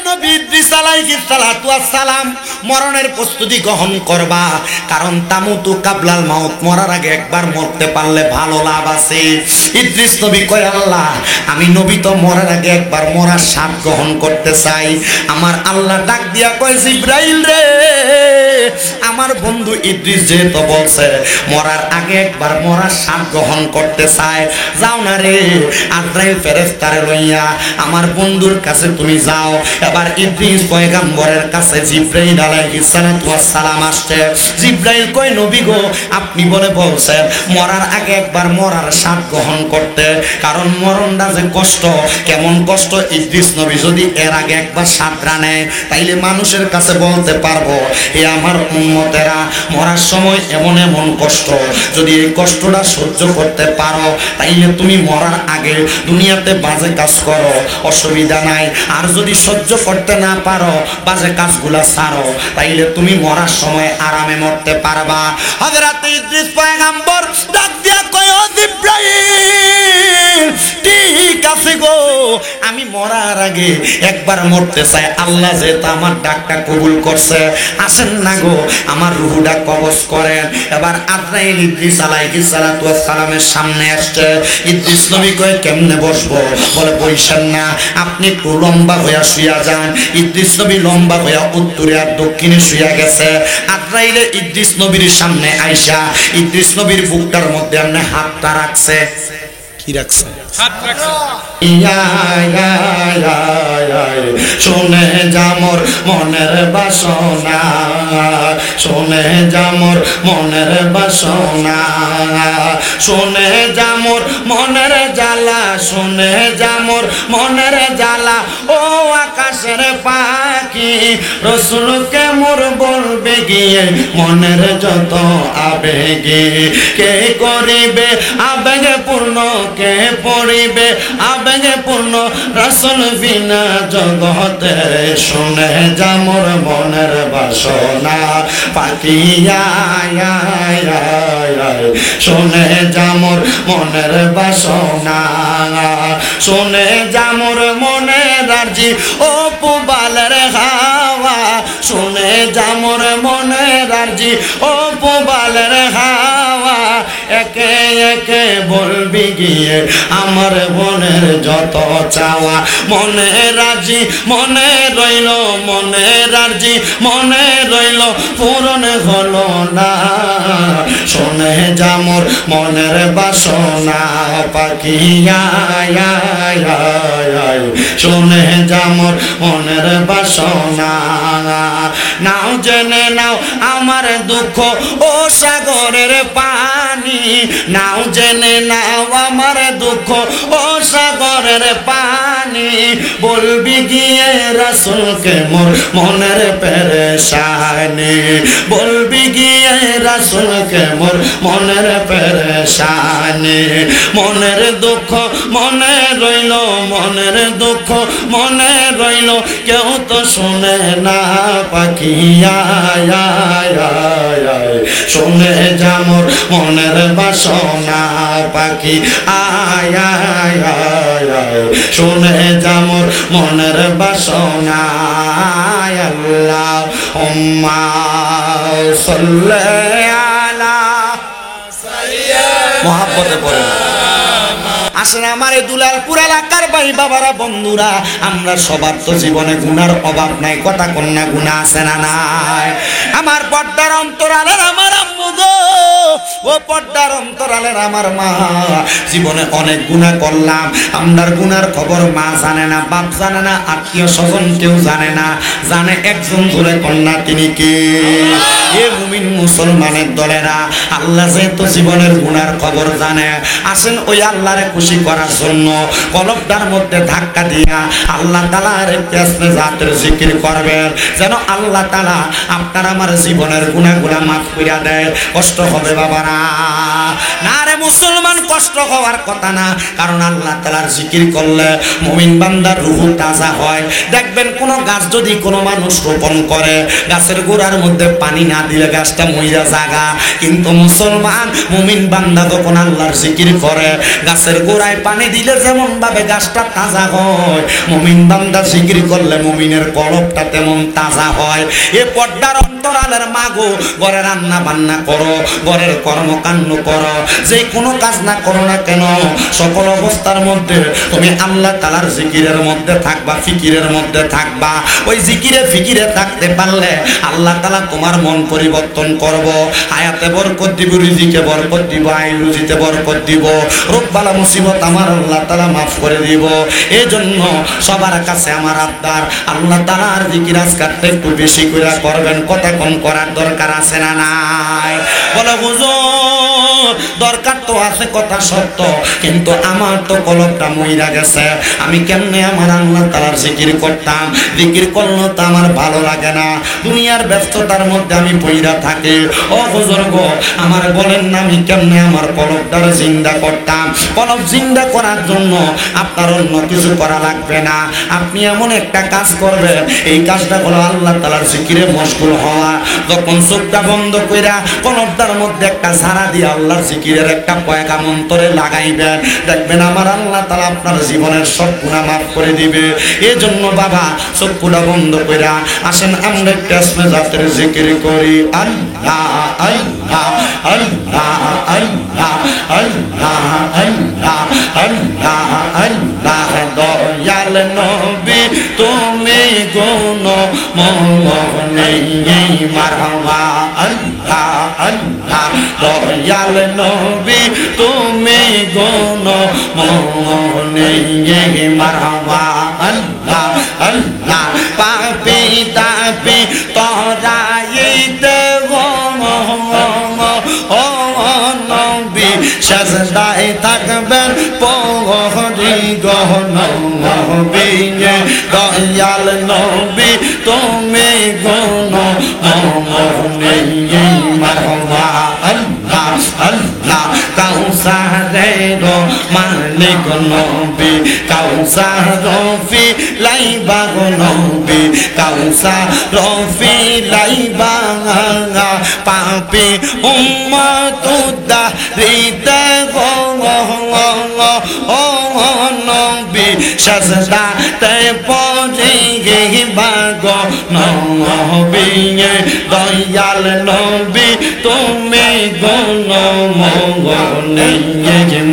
নবী ইদ্রিস আলাইহিস সালাতু ওয়াস সালাম মরণের প্রস্তুতি গ্রহণ করবা, কারণ তামুতু কাবলাল মাউত, মরার আগে একবার মরতে পারলে ভালো লাভ আছে। ইদ্রিস নবী কয় আল্লাহ, আমি নবী তো মরার আগে একবার মরার স্বাদ গ্রহণ করতে চাই। আমার আল্লাহ ডাক দিয়া কয় জিবরাইল রে, আমার বন্ধু ইদ্রিস যেহেতু বলছে মরার আগে একবার মরার স্বাদ গ্রহণ করতে চায়, যাও না রে আজরাইল ফেরেশতারে লইয়া আমার বন্ধুর কাছে তুমি যাও। এবার ইদ্রিস পয়গম্বরের কাছে জিবরাইল আলাইহিস সালাতু ওয়াস সালাম আসছে। জিবরাইল কয় নবী গো, আপনি বলছেন মরার আগে একবার মরার স্বাদ গ্রহণ করতে, কারণ মরণটা যে কষ্ট, কেমন কষ্ট ইদ্রিস নবী যদি এর আগে একবার স্বাদরা নেয় তাইলে মানুষের কাছে বলতে পারবো এ আমার উম্মতেরা মরার সময় এমন এমন কষ্ট, যদি এই কষ্টটা সহ্য করতে পারো তাইলে তুমি মরার আগে দুনিয়াতে বাজে কাজ করো, অসুবিধা নাই। আর যদি সহ্য করতে না পারো বাজে কাজগুলা ছাড়ো, তাইলে তুমি মরার সময় আরামে মরতে পারবা। হযরত ইদ্রিস পয়গম্বর ডাক দিয়া কয় ও জিবরাইল, ঠিক আছে গো, আমি মরার আগে একবার মরতে চাই। আল্লাহ যেহেতু আমার ডাকটা কবুল করছে, আসেন না গো আমার রূহটা কবজ করেন। এবার আজরাইল ইদ্রিস আলাইহিস সালাতু ওয়াস সালামের সামনে আসছে। ইদ্রিস নবী কয় কেমনে বসবো? বলে বইসেন না, আপনি একটু লম্বা হইয়া শুইয়া যান। ইদ্রিস নবী লম্বা হইয়া উত্তরে আর দক্ষিণে শুইয়া গেছে। আজরাইল ইদ্রিস নবীর সামনে আইসা ইদ্রিস নবীর বুকটার মধ্যে আপনি হাতটা রাখছে। কি রাখছে? হাত রাখছে। শুনে যামর মনের বাসনা, শুনে যামর মনের বাসনা, শুনে যামর মনের জ্বালা, শুনে যামর মনের জ্বালা। ও আকাশের পাখি রসুলকে মোর বলবে গিয়ে মনের যত আবেগে, কে করিবে আবেগে পূর্ণ, কে পড়িবে আবেগে পূর্ণ রাসূল বিনা জগতে। শুনে যামর মনের বাসনা পাখি আয় আয় আয়, শুনে যামর মনের বাসনা, শুনে যামর মনের আরজি ও পুবালের হাওয়া, শুনে যামর মনের আরজি ও পুবালের হাওয়া। একে একে বলবি গিয়ে আমার মনের যত চাওয়া, মনে রাজি মনে রইল, মনে রাজি মনে রইল, পূরণ হলো না। শুনে যামর মনের বাসনা পাখি আয় আয় আয়, শুনে যামর মনের বাসনা। নাও জেনে নাও আমার দুঃখ ও সাগরের পানি, নাও জেনে নাও আমার দুঃখ ও সাগরের পানি। বলবি গিয়ে রাসূলকে মোর মনের পেরেশানি, বলবি গিয়ে রাসূলকে মোর মনের পেরেশানি। মনের দুঃখ মনে রইল, মনের দুঃখ মনে রইল, কেউ তো শুনে না পাখি আয় আয় আয়, শুনে যামর মনের বাসনা পাখি আয় আয় আয়, শুনে যামর মনের বাসনা। আল্লাহুম্মা সাল্লি আলা সাইয়্যিদিনা মুহাম্মদে পড়ে। আসেন আমার এই দুলালপুর এলাকার ভাই বাবারা, বন্ধুরা, আমরা সবার তো জীবনে গুনার অভাব নাই, কথা কন্যা গুনাহ আছে না নাই? আমার পর্দার অন্তরালের আমার আম্মু গো, ও পর্দার অন্তরালের আমার মা, জীবনে অনেক গুনাহ করলাম। আমরার গুনার খবর মা জানে না, বাপ জানে না, আত্মীয় স্বজন কেউ জানে না। জানে একজন ধরে কন্যা, তিনি কে? এ মুমিন মুসলমানের দলেরা, আল্লাহ যেহেতু জীবনের গুনার খবর জানে, আসেন ওই আল্লাহরে খুশি করার জন্য কলবটার মধ্যে ধাক্কা দিয়া আল্লাহ তাআলার ইসমে জাতের জিকির করবেন, যেন আল্লাহ তাআলা আপনার আমার জীবনের গুনাহগুলা মাফ কইরা দেয়। কষ্ট হবে বাবারা? না রে মুসলমান, কষ্ট হওয়ার কথা না, কারণ আল্লাহ তাআলার জিকির করলে মুমিন বান্দার রূহ তাজা হয়। দেখবেন কোন গাছ যদি কোনো মানুষ রোপণ করে, গাছের গোড়ার মধ্যে পানি না দিলে গাছটা মইরা জাগা, কিন্তু মুসলমান মুমিন বান্দা যখন আল্লাহর জিকির করে গাছের গোড়ায় পানি দিলে যেমন ভাবে গাছটা তাজা হয়, মুমিন বান্দা জিকির করলে মুমিনের কলবটা তেমন তাজা হয়। এ পর্দার অন্তরালের মাগো, ঘরে রান্না বান্না করো, ঘরের কর্মকাণ্ড করো, যে কোনো কাজ না করো না কেন, সকল অবস্থার মধ্যে তুমি আল্লাহ তাআলার জিকিরের মধ্যে থাকবা, ফিকিরের মধ্যে থাকবা। ওই জিকিরে ফিকিরে থাকতে পারলে আল্লাহ তাআলা তোমার মন পরিবর্তন করব, হায়াতে বরকত দিব, রিজিকে বরকত দিব, আয় রুজিতে বরকত দিব, রোগ বালা মুসিবত আমার আল্লাহ তাআলা মাফ করে দিব। এই জন্য সবার কাছে আমার আবদার, আল্লাহ তাআলার জিকির আজকারটা একটু বেশি করে করবেন। কথা কম করার দরকার আছে না নাই? বলে হুজুর দরকার তো আছে, কথা সত্য, কিন্তু আমার তো কলবটা মইরা গেছে, আমি কেমনে আমার আল্লাহ তাআলার জিকির করতাম? জিকির করলে তো আমার ভালো লাগে না, দুনিয়ার ব্যস্ততার মধ্যে আমি পইরা থাকি। ও হুজুর গো, আমার বলেন না আমি কেমনে আমার কলবটার জিন্দা করতাম? কলব জিন্দা করার জন্য আপনার অন্য কিছু করা লাগবে না, আপনি এমন একটা কাজ করবেন, এই কাজটা হলো আল্লাহ তাআলার জিকিরে মশগুল হওয়া। যখন চোখটা বন্ধ কইরা কলবটার মধ্যে একটা ঝাড়া দিয়ে আল্লাহর জিকিরের একটা পয়গাম অন্তরে লাগাইবেন, দেখবেন আমার আল্লাহ তাআলা আপনার জীবনের সব গুনাহ মাফ করে দিবে। এই জন্য বাবা চোখটা বন্ধ কইরা আসেন আমরা একটা আসমে জাতের জিকির করি। আল্লাহ আল্লাহ আল্লাহ আল্লাহ আল্লাহ আল্লাহ আল্লাহ আল্লাহ। দয়াল নবী তুমি গুণ মোহনে মারহাবা। আল্লাহ আল্লাহ দয়াল নবী তুমি গুণ মোহনে মারহাবা। আল্লাহ আল্লাহ পাপি তাপি তরাইতে নবী সাজদায় থাকবেন পহরি গহন নবী। দয়াল নবী তুমি গুণ মোহনে মারহাবা। আল্লাহ আল্লাহ কাউসারের মালিক নবী, কাউসার রফি লাইবা নবী, কাউসার রফি লাইবা পাপি উম্মতুদ্দা হৃদে নবী সাজদাতে পড়ে গো নবী। দয়াল নবী তুমি গুণ মোহনে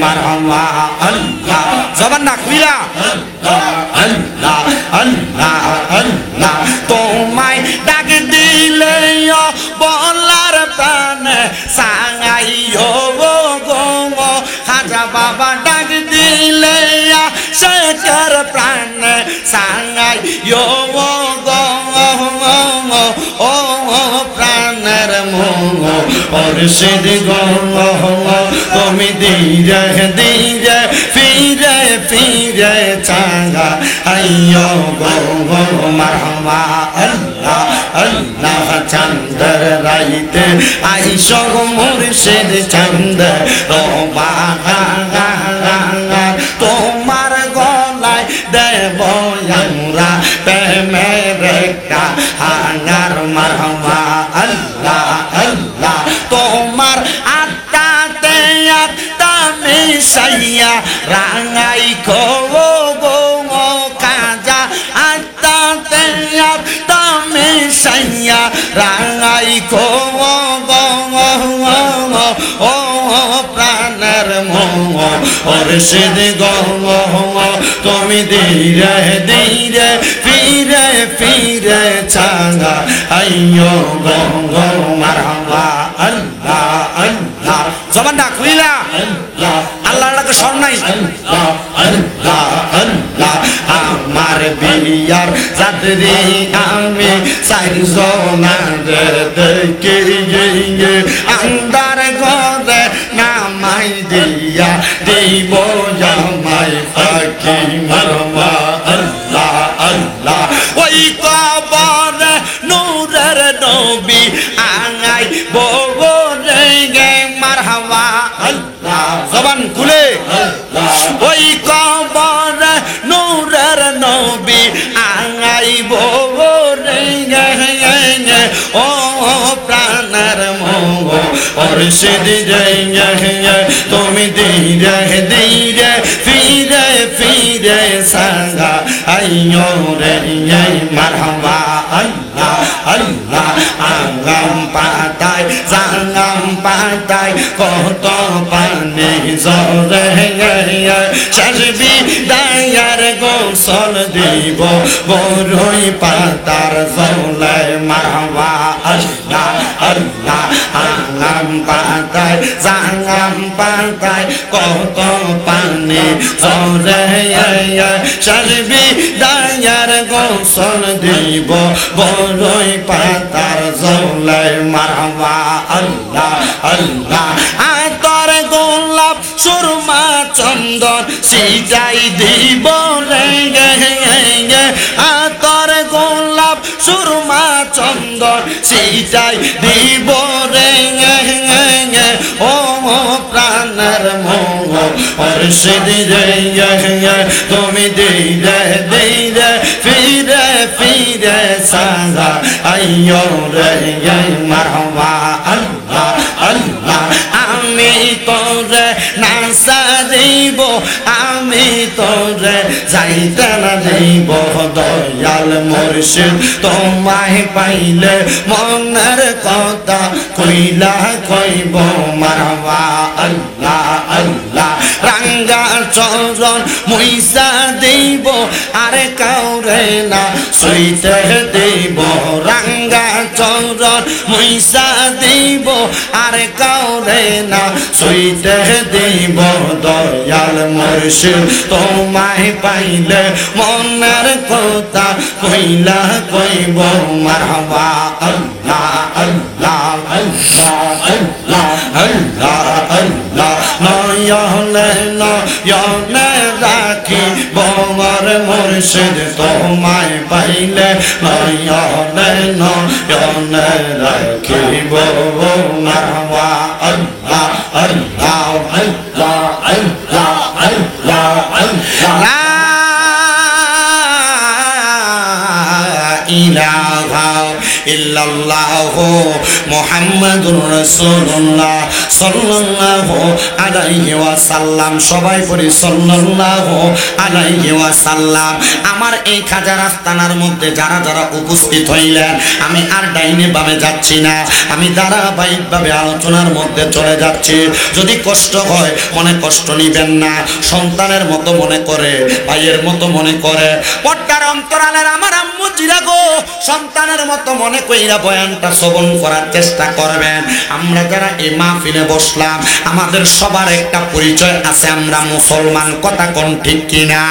মারহাবা। আল্লাহ জবান না খুইলা আল্লাহ আল্লাহ আল্লাহ। তোমায় ডাক দিলে বলার প্রাণে সাঙ্গাইও গো, খাজা বাবা ডাক দিলে শেখর প্রাণে সাঙ্গাইও গো। ও প্রাণের মোহ মুর্শিদ গো, তুমি ধীরে ধীরে ফিরে ফিরে চাঙ্গা আইয়ো গো মারহাবা। আল্লাহ আল্লাহ চাঁদের রাইতে আইসো গো মুর্শিদ চাঁদ রবা, তোমার গলায় দেব আমরা প্রেমের একটা হাঙ্গার মারহাবা। আল্লাহ আল্লাহ তোমার আত্মাতে আত্মা মিশাইয়া রাঙাই খো গো কাজা, আত্মাতে আত্মা মিশাইয়া রাঙাই খো ও প্রাণের মোহ মুর্শিদ গো, তুমি ধীরে ধীরে ফিরে ফিরে চাঙ্গা আইয়ো গো মারহাবা। আল্লাহ আল্লাহ জবান না খুইলা আল্লাহর ডাকে স্বর নাই। আল্লাহ আল্লাহ আল্লাহ আমার বিয়ার যাত্রী আমি চাইজনার দেখে আন্দার ঘরে নামাই দিয়া দিব জামাই ফাঁকি মারবা। আল্লাহ আল্লাহ ওই কবরে নূরের নবী আঙাই বগরে গে মারহাবা। আল্লাহ জবান খুলে ওই কবরে নূরের নবী আঙাই বগরে গে ও প্রাণের মোহ মুর্শিদ তুমি ধীরে ধীরে আইয়ো রে মারহাবা আল্লাহ আল্লাহ আগাম পাতায় জাঙ্গাম পাতায় কত পানি জরে শাসবি দায়ার গোসল দিব বড়ই পাতার জলে মারহাবা আল্লাহ আল্লাহ আগাম পাতায় জাঙ্গাম পাতায় কত পানি জরে শাসবি দায়ার গোসল দিব বড়ই পাতার জলে মারহাবা আল্লাহ আল্লাহ আতর গোলাপ সুরমা চন্দন সিজাই দিব রে আতর গোলাপ সুরমা চন্দন সিজাই দিব রে ও প্রাণের মোহ অর্শিদ রে তুমি দিলে দিলে ফিরে ফিরে সাজা আইয়ো রে মারহাবা আল্লাহ আল্লাহ আমি তোরে নাসা দিব আমি তোরে যাইতে না দিব দয়াল মুর্শিদ তোমায় পাইলে মনের কথা কইলা কইব মারহাবা আল্লাহ আল্লাহ রাঙ্গা চরণ মুইসা দিব আরে কাউরে না সইতে দিব রাঙ্গা চরণ মুইসা দিব আরে কাউরে না সইতে দিব দয়াল মুর্শিদ তোমায় পাইলে মনের কথা কইলা কইব মারহাবা আল্লাহ আল্লাহ আল্লাহ আল্লাহ আল্লাহ আল্লাহ নয়নে নয়নে রাখি বমর মুর্শিদ তোমায় পাইলে নয়নে নয়নে রাখিব মারহাবা আল্লাহ আল্লাহ আল্লাহ আল্লাহ আল্লাহ আল্লাহ ইলাহা ইল্লাল্লাহু মুহাম্মাদুর রাসূলুল্লাহ সাল্লাল্লাহু আলাইহি ওয়াসাল্লাম সবাই পড়ি সাল্লাল্লাহু আলাইহি ওয়াসাল্লাম আমার এই খাজা রাস্তানার মধ্যে যারা যারা উপস্থিত হইলেন আমি আর ডাইনে বামে যাচ্ছি না আমি ধারাবাহিকভাবে আলোচনার মধ্যে চলে যাচ্ছি যদি কষ্ট হয় মনে কষ্ট নিবেন না সন্তানের মতো মনে করে ভাইয়ের মতো মনে করে পর্দার অন্তরালের আমার আম্মু জিরাগো সন্তানের মতো মনে কইরা বয়ানটা শ্রবণ করার চেষ্টা করবেন আমরা যারা এই মাহফিলে বসলাম আমাদের সবার একটা পরিচয় আছে আমরা মুসলমান কথা কোন ঠিক কিনা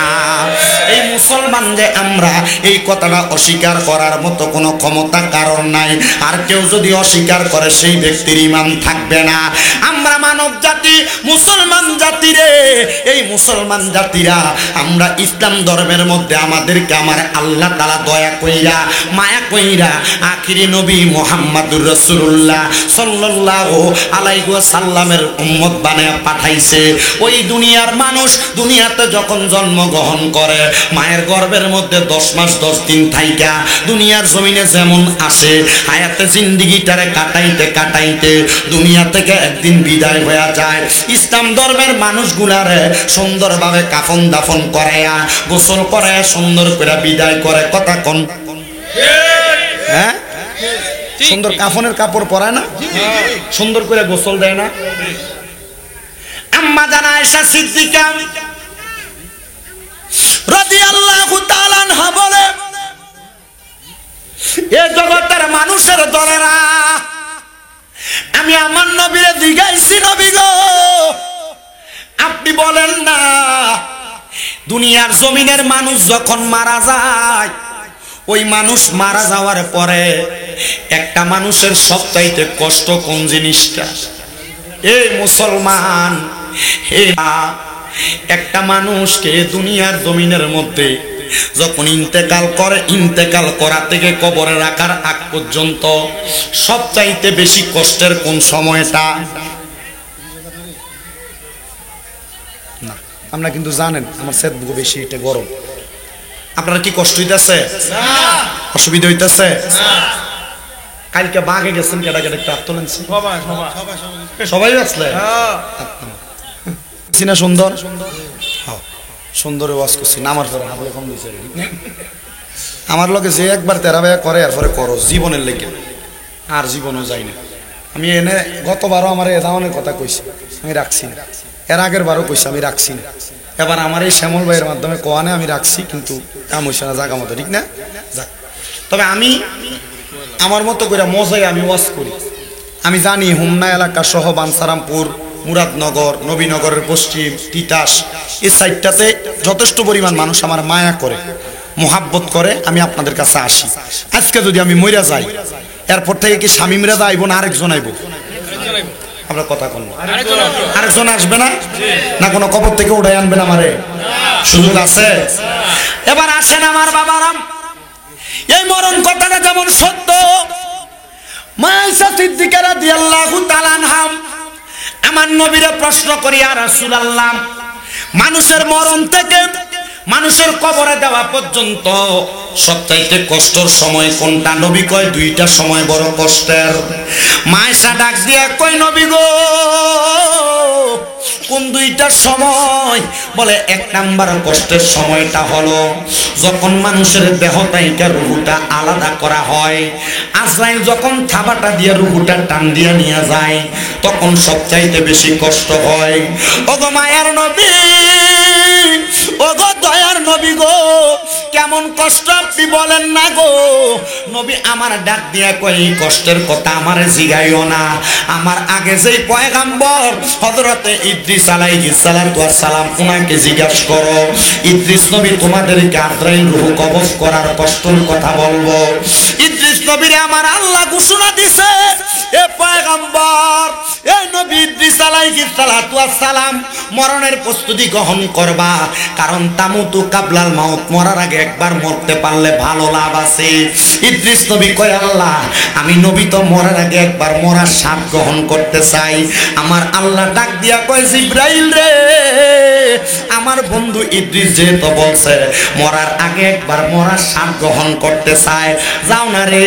এই মুসলমান যে আমরা এই কথাটা অস্বীকার করার মতো কোনো ক্ষমতা কারণ নাই আর কেউ যদি অস্বীকার করে সেই ব্যক্তির ঈমান থাকবে না আমরা মানব জাতি মুসলমান জাতি রে এই মুসলমান জাতিরা আমরা ইসলাম ধর্মের মধ্যে আমাদেরকে আমার আল্লাহ তাআলা দয়া কইরা মায়া কইরা আখিরি নবী মুহাম্মদুর রাসূলুল্লাহ সাল্লাল্লাহু আলাইহি ওয়াসাল্লামের উম্মত বানায়া পাঠাইছে ওই দুনিয়ার মানুষ দুনিয়াতে যখন জন্মগ্রহণ করে মায়ের গর্ভের মধ্যে 10 মাস 10 দিন থাইকা দুনিয়ার জমিনে যেমন আসে হায়াতে জিন্দেগিটারে কাটাইতে কাটাইতে দুনিয়া থেকে একদিন বিদায় হয়ে যায় ইসলাম ধর্মের মানুষগুলারে সুন্দরভাবে কাফন দাফন করায়া গোসল করায়া সুন্দর করে বিদায় করে কথা কোন হ্যাঁ সুন্দর কাফনের কাপড় পরায় না সুন্দর করে গোসল দেয় না আম্মা জানা আয়েশা সিদ্দিকা রাদিয়াল্লাহু তাআলা আনহা বলে এই জগতের মানুষের দলেরা আমি আমার নবীরে জিজ্ঞাসি নবী গো আপনি বলেন না দুনিয়ার জমিনের মানুষ যখন মারা যায় ওই মানুষ মারা যাওয়ার পরে একটা মানুষের সবচাইতে কষ্ট কোন জিনিসটা এই মুসলমান একটা মানুষকে দুনিয়ার জমিনের মধ্যে যখন ইন্তেকাল করে ইন্তেকাল করা থেকে কবরে রাখার আগ পর্যন্ত সবচাইতে বেশি কষ্টের কোন সময়টা না আমরা কিন্তু জানেন আমার সেট বুক বেশি এটা গরম আপনারা কি কষ্ট হইতাছে না অসুবিধা হইতাছে না কালকে বাগে গেছেন কেডা কেডা একটা আত্মলেন সবাই আসলে হ্যাঁ সিনা সুন্দর হ্যাঁ সুন্দরে ওয়াজ করছি নামার পরে হাবলে কম দিয়েছে আমার লগে যে একবার তেরা বেয়া করে এরপরে করো জীবনের লেগে আর জীবনও যাই না। আমি এনে গতবারও আমার এদাওয়ানের কথা কইছি, আমি রাখছি না। এর আগের বারও কইছি, আমি রাখছি না। এবার আমার এই শ্যামল ভাইয়ের মাধ্যমে কোয়ানে আমি রাখছি, কিন্তু কাম হইছে না জাগা মতো, ঠিক না? যাক, তবে আমি আমার মতো করে মজায় আমি ওয়াজ করি। আমি জানি হুমনা এলাকা সহ বানসারামপুর, মুরাদনগর, নবীনগরের পশ্চিম, তিতাস, এই সাইডটাতে যথেষ্ট পরিমাণ মানুষ আমার মায়া করে, মোহাব্বত করে। আমি আপনাদের কাছে আসি। আজকে যদি আমি মইরা যাই, এরপর থেকে কি শামিমরা যাইব না আরেকজন আইব? আমরা কথা কোন আরেকজন আসবে না? না কোনো কবর থেকে উঠাই আনবেন আমারে? সুযোগ আছে। এবার আসেন আমার বাবারাম, এই মরণ কথাটা যেমন সত্য, মা আয়েশা সিদ্দিকা রাদিয়াল্লাহু তাআলা আনহা আমার নবীরে প্রশ্ন করি, ইয়া রাসূলুল্লাহ, মানুষের মরণ থেকে মানুষের কবরে দেওয়া পর্যন্ত সবচাইতে কষ্টের সময় কোনটা? নবী কয় দুইটা সময় বড় কষ্টের। মা আয়েশা ডাক দিয়ে কই, নবী গো কোন দুইটা সময়? বলে এক নাম্বার কষ্টের সময়টা হলো যখন মানুষের দেহ থেকে রূহটা আলাদা করা হয়, আজরাইল যখন থাবাটা দিয়ে রূহটা টান দিয়ে নিয়ে যায়, তখন সবচাইতে বেশি কষ্ট হয়। ওগো মায়ার নবী, ওগো দয়ার নবী গো, কেমন কষ্ট আপনি বলেন না গো? নবী আমার ডাক দিয়া কই, কষ্টের কথা আমারে জিগাইও না, আমার আগে যেই পয়গাম্বর হযরতে ইদ্রিস আলাইহিস সালাতু ওয়াস সালাম, উনাকে জিজ্ঞাসা করো। ইদ্রিস নবী তোমাদেরকে আজরাইল রূহ কবজ করার কষ্টের কথা বলবো। ইদ্রিস নবীরে আমার আল্লাহ ঘোষণা দিছে, এ পয়গাম্বর, এই নবী ইদ্রিস আলাইহিস সালাতু ওয়াস সালাম মরণের প্রস্তুতি গ্রহণ করবা, কারণ তামুতু কাবলাল মাউত, মরার আগে একবার মরতে পারলে ভালো লাভ আছে। ইদ্রিস নবী কয়, আল্লাহ আমি নবী তো মরার আগে একবার মরার স্বাদ গ্রহণ করতে চাই। আমার আল্লাহ ডাক দিয়া কয়, জিবরাইল রে, আমার বন্ধু ইদ্রিস যেহেতু বলছে মরার আগে একবার মরার স্বাদ গ্রহণ করতে চায়, যাও না রে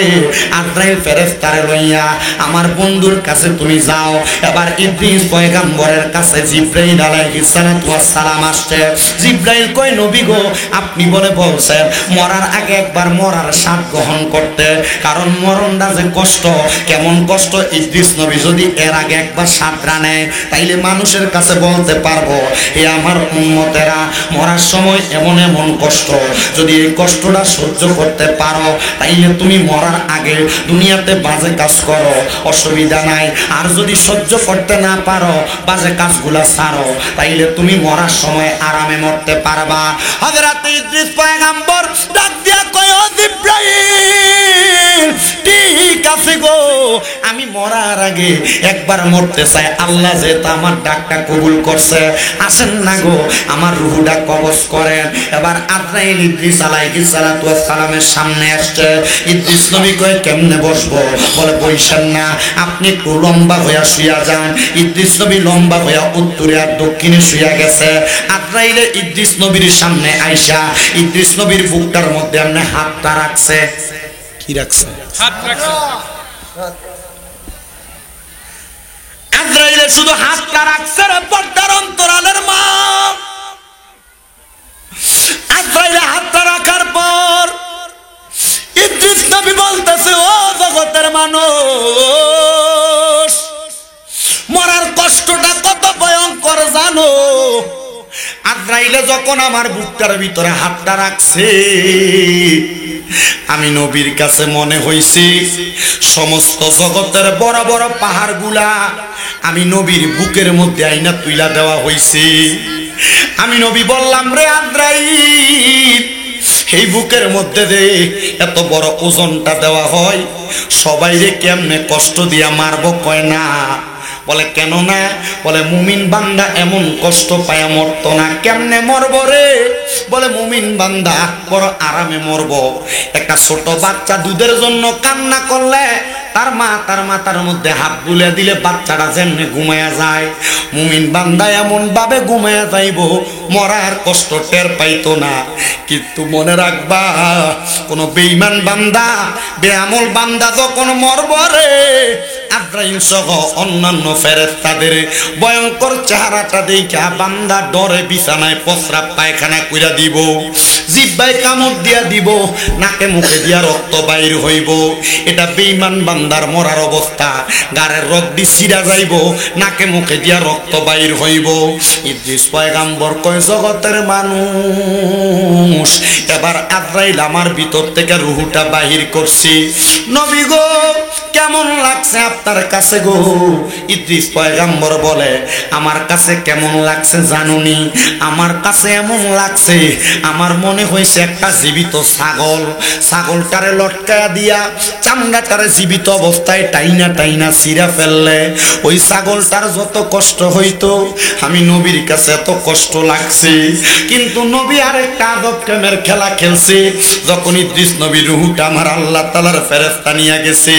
আজরাইল ফেরেশতারে লইয়া আমার বন্ধুর কাছে তুমি যাও। এবার ইদ্রিস পয়গম্বরের কাছে জিবরাইল আলাইহিস সালাতু ওয়াস সালাম আসছে। জিবরাইল কয়, নবী গো আপনি বলে বলছেন মরার আগে একবার মরার স্বাদ গ্রহণ করতে, কারণ মরণটা যে কষ্ট, কেমন কষ্ট ইদ্রিস নবী যদি এর আগে একবার স্বাদরা নেয়, তাইলে মানুষের কাছে বলতে পারবো, এ আমার উম্মতেরা মরার সময় এমন এমন কষ্ট, যদি এই কষ্টটা সহ্য করতে পারো, তাইলে তুমি মরার আগে দুনিয়াতে বাজে কাজ করো, অসুবিধা নাই। আর যদি সহ্য করতে না পারো, বাজে কাজগুলা ছাড়ো, তাইলে তুমি মরার সময় আরামে মরতে পারবা। হযরত ইদ্রিস পয়গম্বর ডাক দিয়া কয়, ও জিবরাইল, ঠিক আছে গো, আমি মরার আগে একবার মরতে চাই, আল্লাহ যেহেতু আমার ডাকটা কবুল করছে, আসেন না গো আমার রূহটা কবজ করেন। এবার আজরাইল ইদ্রিস আলাইহিস সালাতু ওয়াস সালামের সামনে আসছে। ইদ্রিস নবী কয়, কেমনে বসবো? বলে বইসেন না, আপনি একটু লম্বা হইয়া শুইয়া যান। ইদ্রিস নবী লম্বা হইয়া উত্তরে আর দক্ষিণে শুইয়া গেছে। আজরাইল ইদ্রিস নবীর সামনে আইসা ইদ্রিস নবীর বুকটার মধ্যে এমনি হাতটা রাখছে। কি রাখছে? হাত রাখছে। আজরাইল শুধু হাতটা রাখছে রে পর্দার অন্তরালের মা। আজরাইল হাতটা রাখার পর ইদ্রিস নবী বলতেছে, ও জগতের মানুষ, মরার কষ্টটা কত ভয়ঙ্কর জানো? আজরাইলে যখন আমার বুকটার ভিতরে হাতটা রাখছে, আমি নবীর কাছে মনে হইছে সমস্ত জগতের বড় বড় পাহাড়গুলা আমি নবীর বুকের মধ্যে আইনা তুইলা দেওয়া হইছে। আমি নবী বললাম, রে আজরাইল, এই বুকের মধ্যে দে এত বড় ওজনটা দেওয়া হয়, সবাই রে কেমনে কষ্ট দিয়া মারবো? কয় না। বলে কেন না? বলে মুমিন বান্দা এমন কষ্ট পায় মরতো না। কেমনে মরবো রে? বলে মুমিন বান্দা বড় আরামে মরবো। একটা ছোট বাচ্চা দুধের জন্য কান্না করলে তার মা তার মাথার মধ্যে হাত বুলে দিলে বাচ্চাটা যেমনি ঘুমায়া যায়, মুমিন বান্দা এমন ভাবে ঘুমায়া যাইব, মরার কষ্ট টের পাইতো না। কিন্তু মনে রাখবা, কোন বেঈমান বান্দা বেআমল বান্দা যখন মরব রে, আজরাইল সহ অন্যান্য ফেরেশতাদের ভয়ঙ্কর চেহারাটা দেখে বান্দা ডরে বিছানায় প্রস্রাব পায়খানা কইরা দিব, জিহ্বায় কামড় দিয়া দিব, নাকে মুখে দিয়া রক্ত বাইর হইব। এটা বেঈমান বান্দার মরার অবস্থা। গারের রক্ত ছিঁড়া যাইব, নাকে মুখে দিয়া রক্ত বাইর হইব। ইদ্রিস পয়গাম্বর কয়, জগতের মানুষ, এবার আজরাইল আমার ভিতর থেকে রুহুটা বাহির করছি। নবী গো, কেমন লাগছে আপনার কাছে গো? ইদ্রিস পয়গাম্বর বলে, আমার কাছে কেমন লাগছে জানুনি? আমার কাছে এমন লাগছে, আমার মনে হয়েছে একটা জীবিত ছাগল, ছাগলটারে লটকায়া দিয়া চামড়াটারে জীবিত অবস্থায় টাইনা টাইনা ছিঁড়া ফেললে ওই ছাগলটার যত কষ্ট হইতো, আমি নবীর কাছে এত কষ্ট লাগছে। কিন্তু নবী আরেকটা আদব প্রেমের খেলা খেলছে। যখন ইদ্রিস নবীর রুহুটা আমার আল্লাহ তাআলার ফেরেশতা নিয়ে গেছে,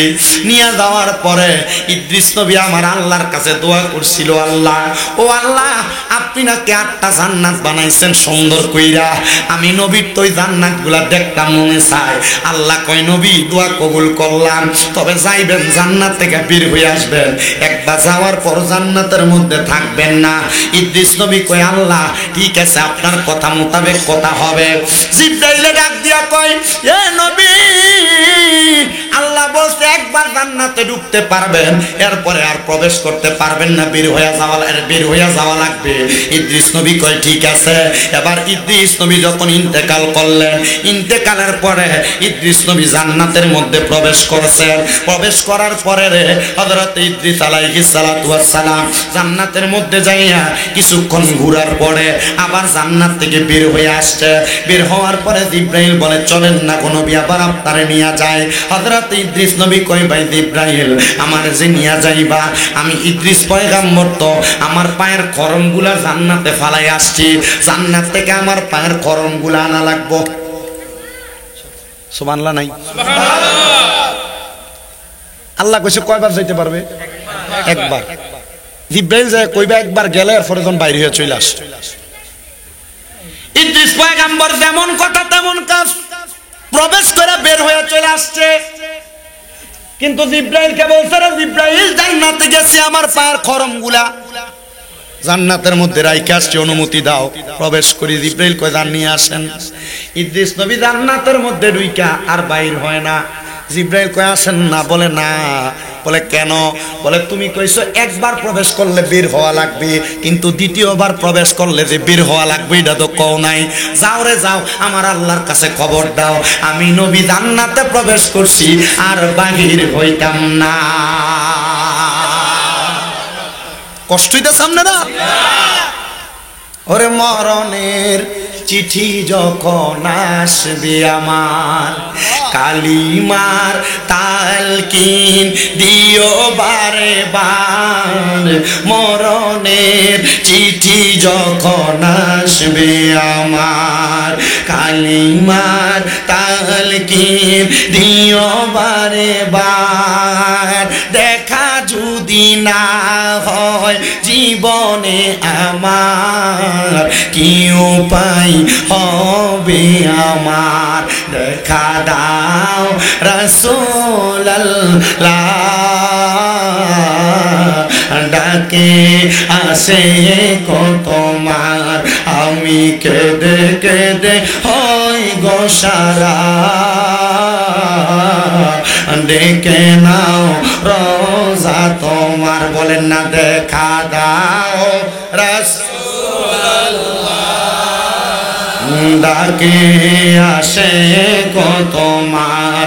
নিয়ে যাওয়ার পরে ইদ্রিস নবী আমার আল্লাহর কাছে দোয়া করছিল, আল্লাহ, ও আল্লাহ, আপনি নাকি 8টা জান্নাত বানাইছেন সুন্দর কইরা, আমি নবীর তো ওই জান্নাতগুলা দেখতাম মনে চায়। আল্লাহ কয়, নবী দোয়া কবুল করলাম, তবে যাইবেন জান্নাত থেকে বের হয়ে আসবেন, একবার যাওয়ার পর জান্নাতের মধ্যে থাকবেন না। ইদ্রিস নবী কয়, আল্লাহ ঠিক আছে, আপনার কথা মোতাবেক কথা হবে। জিবরাইলে ডাক দিয়া কয়, এ নবী, আল্লাহ বলছে একবার জান্নাতে ঢুকতে পারবেন, এরপরে আর প্রবেশ করতে পারবেন না, বের হইয়া যাওয়া লাগবে। ইদ্রিস নবী কয়, ঠিক আছে। এবার ইদ্রিস নবী যখন ইন্তেকাল করলেন, ইন্তেকালের পরে ইদ্রিস নবী জান্নাতের মধ্যে প্রবেশ করছেন। প্রবেশ করার পরে হযরত ইদ্রিস আলাইহিস সালাতু ওয়াস সালাম জান্নাতের মধ্যে যাইয়া কিছুক্ষণ ঘোরার পরে আবার জান্নাত থেকে বের হয়ে আসছে। বের হওয়ার পরে জিবরাইল বলে, চলেন না গো নবী, আবার আপনারে নিয়ে যায়। হযরত ইদ্রিস নবী কয়, ভাই জিবরাইল, আমার যে নিয়ে যাইবা, আমি ইদ্রিস পয়গাম্বর তো আমার পায়ের খরমগুলা জান্নাতে ফালাই আসছি, জান্নাত থেকে আমার পায়ের খরমগুলা আনা লাগবো। সুবহানাল্লাহ নাই? আল্লাহ কইছে কয়বার যাইতে পারবে? একবার। জিবরাইল যায় কইবা একবার, গেলে এরপরে যখন বাইরে হয়ে চলে আসে। ইদ্রিস পয়গাম্বর যেমন কথা তেমন কাজ, প্রবেশ করে বের হয়ে চলে আসছে। কিন্তু জিবরাইলকে বলছে, রে জিবরাইল, জান্নাতে গেছি, আমার পায়ের খরমগুলা জান্নাতের মধ্যে রাইখে আসছে, অনুমতি দাও প্রবেশ করি। জিবরাইল কয়, যান নিয়ে আসেন। ইদ্রিস নবী জান্নাতের মধ্যে ঢুইকা আর বাইর হয় না। জিবরাইল কয়, আসেন না। বলে, না। বলে, কেন? বলে, তুমি কইছো একবার প্রবেশ করলে বের হওয়া লাগবে, কিন্তু দ্বিতীয়বার প্রবেশ করলে যে বের হওয়া লাগবে এটা তো কও নাই। যাও রে যাও, আমার আল্লাহর কাছে খবর দাও, আমি নবী জান্নাতে প্রবেশ করছি আর বাহির হইতাম না। কষ্ট হইতেছে আপনারা? ওরে মরণের চিঠি যখন আসবে আমার, কালিমার তালকিন দিও বারে বার। মরণের চিঠি যখন আসবে আমার, কালিমার তালকিন দিও বারে বার। দেখা যদি না হয় জীবনে আমার, কি উপায় হবে আমার? দেখা দাও রাসূলুল্লাহ, ডাকে আসে তোমার, আমি কেঁদে কেঁদে হই গো সারা। ডেকে নাও রোজা তোমার, বলেন না, দেখা দাও রাসূলুল্লাহ, ডাকে আসে গো তোমার,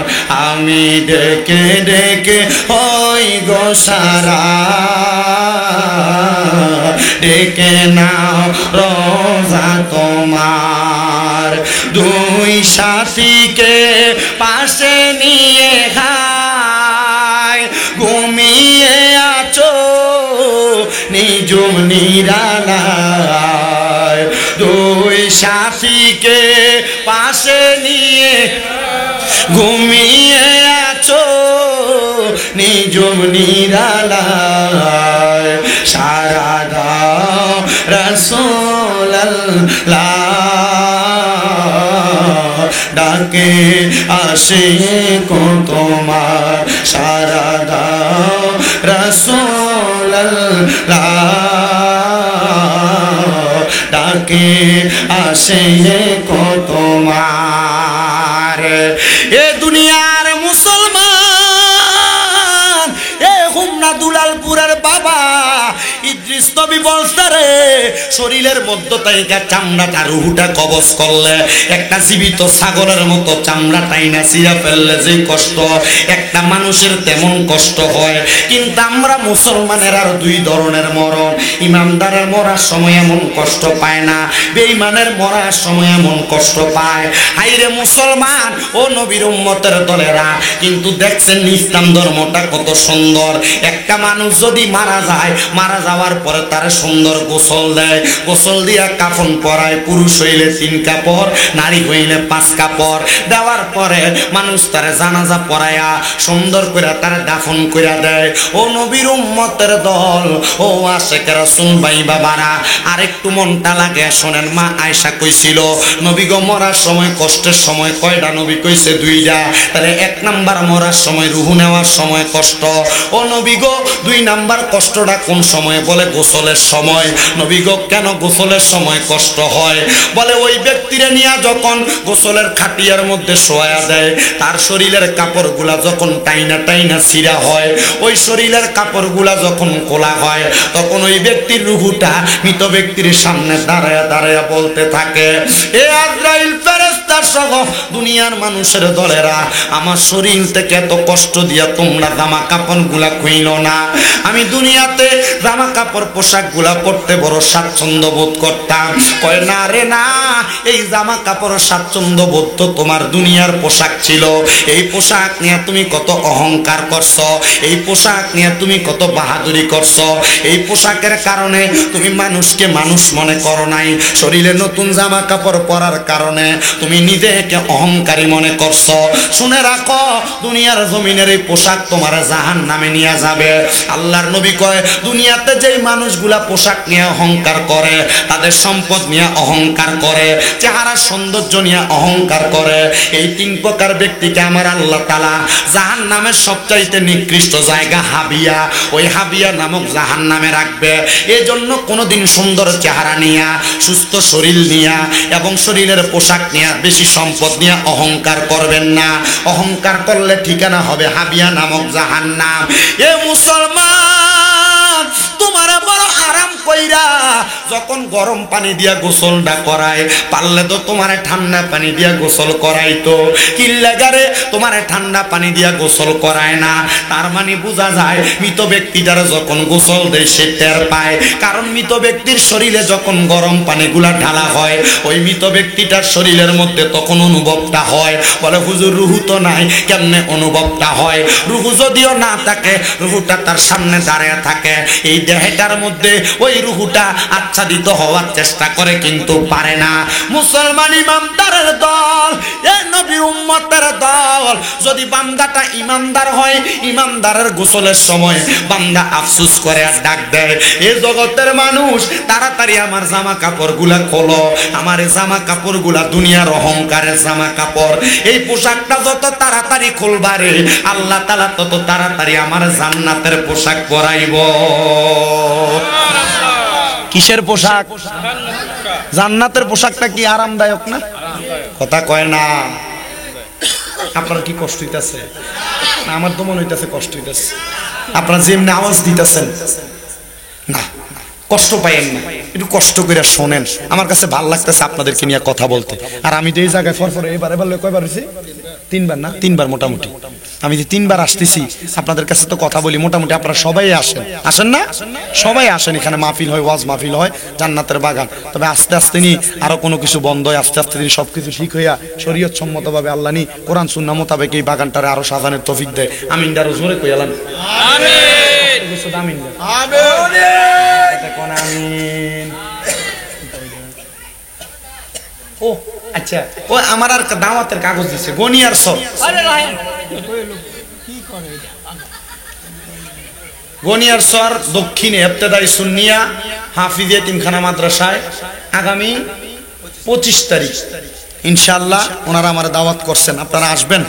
আমি ডেকে ডেকে হই গো সারা। ডেকে নাও রোজা তোমার, দুই সাথীকে পাশে নিয়ে খায়, ঘুমিয়ে আছো নিজুম নিরালায়। দুই সাথীকে পাশে নিয়ে ঘুমিয়ে আছো নিজুম নিরালায়। সারা দাও রাসূলুল্লাহ, ডাকে আশিক তোমার সারা দাও রাসূলুল্লাহ ডাকে আশিক তোমার এ দুনিয়ার মুসলমান এ হুমনা দুলালপুরের বাবা ইদ্রিস নবী বলছে রে শরীরের মধ্য থেকে চামড়াটা রুহুটা কবজ করলে একটা জীবিত ছাগলের মতো চামড়া টাইনা ছিঁড়া ফেললে যে কষ্ট একটা মানুষের তেমন কষ্ট হয় কিন্তু আমরা মুসলমানের আর দুই ধরনের মরণ ইমানদারের মরার সময় এমন কষ্ট পায় না বেঈমানের মরার সময় এমন কষ্ট পায় হাইরে মুসলমান ও নবীর উম্মতের দলেরা কিন্তু দেখছেন ইসলাম ধর্মটা কত সুন্দর একটা মানুষ যদি মারা যায় মারা যাওয়ার পরে তার সুন্দর গোসল দেয় গোসল দিয়া কাফন পরায় পুরুষ হইলে 3 কাপড় নারী হইলে 5 কাপড় দেওয়ার পরে মানুষ তার জানাজা পড়ায়া সুন্দর করে তার দাফন করে দেয় ও নবীর উম্মতের দল ও আশেক রাসূল ভাই বাবারা আরেকটু মনটা লাগে শোনেন মা আয়েশা কইছিল নবী গো মরার সময় কষ্টের সময় কয়টা নবী কইছে 2টা তাহলে 1 নাম্বার মরার সময় রূহ নেওয়ার সময় কষ্ট ও নবী গো 2 নাম্বার কষ্টটা কোন সময় বলে গোসলের সময় নবী গো কেন গোসলের সময় কষ্ট হয় বলে ওই ব্যক্তিরে নিয়ে যখন গোসলের খাটিয়ার মধ্যে শোয়া দেয় তার শরীরের কাপড়গুলা যখন টাইনা টাইনা ছিঁড়া হয় ওই শরীরের কাপড়গুলা যখন খোলা হয় তখন ওই ব্যক্তির রূহটা মৃত ব্যক্তির সামনে দাঁড়ায়া দাঁড়ায়া বলতে থাকে এ আজরাইল ফেরেশতা সহ দুনিয়ার মানুষের দলেরা আমার শরীর থেকে এত কষ্ট দিয়া তোমরা জামা কাপড়গুলা খুইলো না আমি দুনিয়াতে জামা কাপড় পোশাকগুলা পরতে বড় স্বাচ্ছন্দ্য বোধ করতাম কয় না রে না এই জামা কাপড় স্বাচ্ছন্দ্য বোধ তো তোমার দুনিয়ার পোশাক ছিল এই পোশাক নিয়ে তুমি কত অহংকার করছো এই পোশাক নিয়ে তুমি কত বাহাদুরি করছো এই পোশাকের কারণে তুমি মানুষকে মানুষ মনে করো নাই শরীরে নতুন জামা কাপড় পরার কারণে তুমি নিজেকে অহংকারী মনে করছো শুনে রাখো দুনিয়ার জমিনের এই পোশাক তোমার জাহান্নামে নিয়ে যাবে আল্লাহর নবী কয় দুনিয়াতে যেই মানুষগুলা পোশাক নিয়ে অহংকার করে তাদের সম্পদ নিয়ে অহংকার করে চেহারা সৌন্দর্য নিয়ে অহংকার করে এই 3 প্রকার ব্যক্তিকে আমার আল্লাহ তাআলা জাহান্নামের সবচাইতে নিকৃষ্ট জায়গা হাবিয়া ওই হাবিয়া নামক জাহান্নামে রাখবে এজন্য কোনোদিন সুন্দর চেহারা নিয়ে সুস্থ শরীর নিয়ে এবং শরীরের পোশাক নিয়ে বেশি সম্পদ নিয়ে অহংকার করবেন না অহংকার করলে ঠিকানা হবে হাবিয়া নামক জাহান্নাম এ মুসলমান তোমার বড় আরাম কইরা যখন গরম পানি দিয়া গোসলটা করায় পারলে তো তোমার ঠান্ডা পানি দিয়া গোসল করাইতো কিল্লাগারে তোমার ঠান্ডা পানি দিয়া গোসল করায় না তার মানে বোঝা যায় মৃত ব্যক্তিটার যখন গোসল দেয় সে টের পায় কারণ মৃত ব্যক্তির শরীরে যখন গরম পানিগুলা ঢালা হয় ওই মৃত ব্যক্তিটার শরীরের মধ্যে তখন অনুভবটা হয় বলে হুজুর রুহু তো নাই কেমনে অনুভবটা হয় রুহু যদিও না থাকে রুহুটা তার সামনে দাঁড়িয়ে থাকে এই দেহটার মধ্যে ওই রুহুটা আচ্ছাদিত হওয়ার চেষ্টা করে কিন্তু পারে না মুসলমান ইমানদারের দল এ নবীর উম্মতের দল যদি বান্দাটা ইমানদার হয় ইমানদারের গোসলের সময় বান্দা আফসোস করে আর ডাক দেয় এই জগতের মানুষ তাড়াতাড়ি আমার জামা কাপড়গুলা খোলো আমার এই জামা কাপড়গুলা দুনিয়ার অহংকারের জামা কাপড় এই পোশাকটা যত তাড়াতাড়ি খুলবারে আল্লাহ তাআলা তত তাড়াতাড়ি আমার জান্নাতের পোশাক পরাইব কিসের পোশাক জান্নাতের পোশাকটা কি আরামদায়ক না কথা কয় না আপনার কি কষ্ট হইতাছে না আমার তো মনে হইতাছে কষ্ট হইতাছে আপনারা যেমনি আওয়াজ দিতেছেন না কষ্ট পাইয়েন না একটু কষ্ট করে শোনেন আমার কাছে ভালো লাগতেছে আপনাদেরকে নিয়ে কথা বলতে আর আমি তো এই জায়গায় ফরফরে এবার কয়বার হয়েছি 3বার না 3বার মোটামুটি আমি যে 3বার আসতেছি আপনাদের কাছে তো কথা বলি মোটামুটি আপনারা সবাই আসেন না সবাই আসেন এখানে মাহফিল হয় ওয়াজ মাহফিল হয় জান্নাতের বাগান তবে আস্তে আস্তে নি আরো কোনো কিছু বন্ধ হয় আস্তে আস্তে সব কিছু ঠিক হইয়া শরীয়ত সম্মতভাবে আল্লাহ নি কোরআন সুন্নাহ মোতাবেক এই বাগানটারে আরো সাজানোর তৌফিক দেয় আমিন দারো জোরে কইলাম আমিন আমিন ও আচ্ছা ও আমার আর দাওয়াতের কাগজ দিছে গনিয়ার সর গনিয়ার সর দক্ষিণে ইবতেদাই সুন্নিয়া হাফিজিয়া তিনখানা মাদ্রাসায় আগামী 25 তারিখ ইনশাআল্লাহ ওনারা আমার দাওয়াত করছেন, আপনারা আসবেন।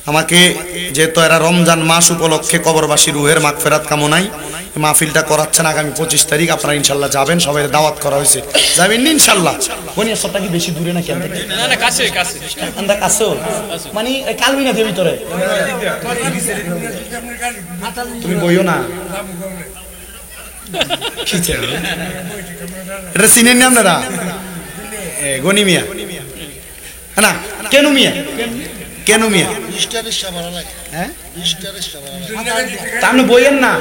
আমাকে যেহেতু এরা রমজান মাস উপলক্ষে কবরবাসী রুহের মাগফিরাত কামনায় মাহফিলটা করাচ্ছেন আগামী 25 তারিখ, আপনারা ইনশাআল্লাহ যাবেন, সবাই দাওয়াত করা হয়েছে, যাবেন না ইনশাআল্লাহ? বনিয়া সবটা কি বেশি দূরে নাকি? না না, কাছে কাছে আমরা কাছেও, মানে কালবি না দিয়ে ভিতরে তুমি বইও না, এটা চিনেন না আপনারা? গনি মিয়া না, কেন মিয়া, কেন মিয়া, হ্যাঁ তা আপনি বইয়েন না?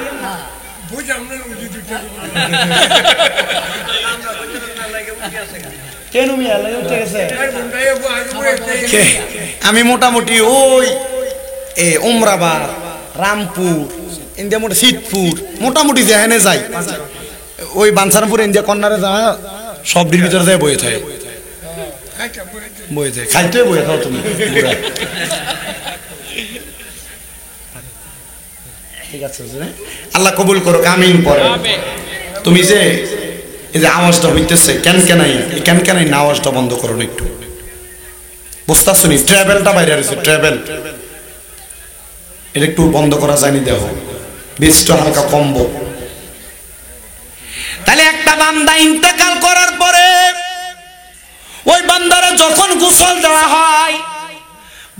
কেন মিয়া উঠে গেছে? আমি মোটামুটি ওই উমরাবাদ, রামপুর, ইন্ডিয়া মোটা সিটপুর, মোটামুটি যেখানে যাই, ওই বানসারামপুর ইন্ডিয়া কর্নারে যা সবটির ভিতরে যায় বয়ে থাকে, বয়ে যায়, খাইতে বয়ে থাও তুমি। ঠিক আছে, আল্লাহ কবুল করো, আমিন পড়ো। তুমি যে এই যে আওয়াজটা হইতেছে কেন কেনাই না, আওয়াজটা বন্ধ করো না একটু, বুঝতেছো নি? ট্রাভেলটা বাইরে আছে, ট্রাভেল এটা একটু বন্ধ করা যায়নি, দেখো বীজটা হালকা কমবো। তাহলে একটা বান্দা ইন্তেকাল করার পরে ওই বান্দারে যখন গোসল দেওয়া হয়,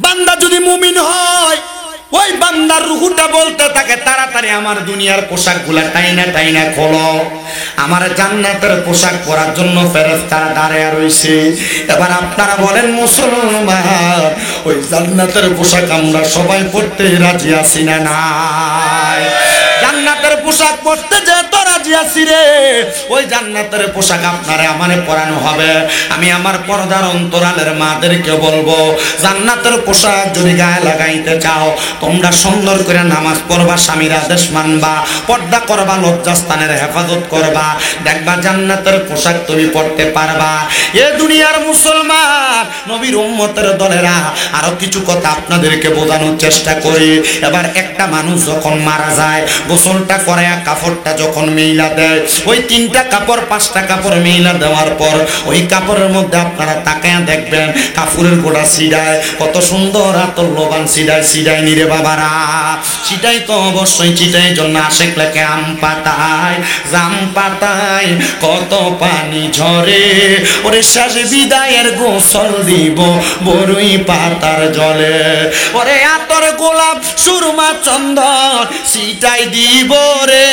বান্দা যদি মুমিন হয়, ওই বান্দার রুহুটা বলতে থাকে তাড়াতাড়ি আমার দুনিয়ার পোশাকগুলা টাইনা টাইনা খোলো, আমার জান্নাতের পোশাক পরার জন্য ফেরেশতারা দাঁড়ায় রইছে। এবার আপনারা বলেন মুসলমান, ওই জান্নাতের পোশাক আমরা সবাই পড়তে রাজি আছি না নাই? জান্নাতের পোশাক পরতে যে তো রাজি আছি রে, ওই জান্নাতের পোশাক আপনারে আমারে পরানো হবে। আমি আমার পর্দার অন্তরালের মাদেরকে বলবো, জান্নাতের পোশাক যদি গায়ে লাগাইতে চাও, তোমরা সুন্দর করে নামাজ পড়বা, স্বামীর আদেশ মানবা, পর্দা করবা, লজ্জাস্থানের হেফাজত করবা, দেখবা জান্নাতের পোশাক তুমি পড়তে পারবা। এ দুনিয়ার মুসলমান নবীর উম্মতের দলেরা, আরো কিছু কথা আপনাদেরকে বোঝানোর চেষ্টা করি। এবার একটা মানুষ যখন মারা যায়, গোসলটা করে কাপড়টা যখন মেইলা দেয়, ওই 3টা কাপড় 5টা কাপড় মেইলা দেওয়ার পর ওই কাপড়ের মধ্যে আপনারা তাকায়া দেখবেন কাপড়ের গোড়া সিডায়, কত সুন্দর আতর লোবান সিডায় নিরে বাবারা, সিটাই তো অবশ্যই চিটাই জন্য আশেক লেখে আম পাতায় জাম পাতায় কত পানি ঝরে, ওরে শেষ বিদায়ের গোসল দিব বরুই পাতার জলে, ওরে আতর গোলাপ সুরমা চন্দন সিটাই দিব রে,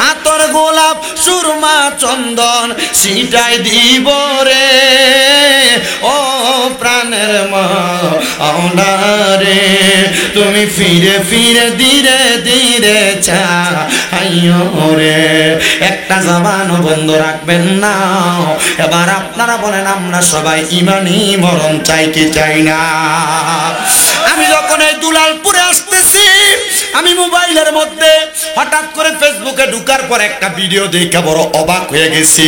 আতর গোলাপ সুরমা চন্দন সিটাই দিব রে, ও প্রাণের মা রে, তুমি ফিরে ফিরে ধীরে ধীরে চাইও রে, একটা জবানও বন্ধ রাখবেন না। এবার আপনারা বলেন, আমরা সবাই ইমানি মরণ চাই কি চাই না? আমি যখন এই দুলালপুরে আসতেছি, আমি মোবাইলের মধ্যে হঠাৎ করে ফেসবুকে ঢুকার পর একটা ভিডিও দেখে বড় অবাক হয়ে গেছি।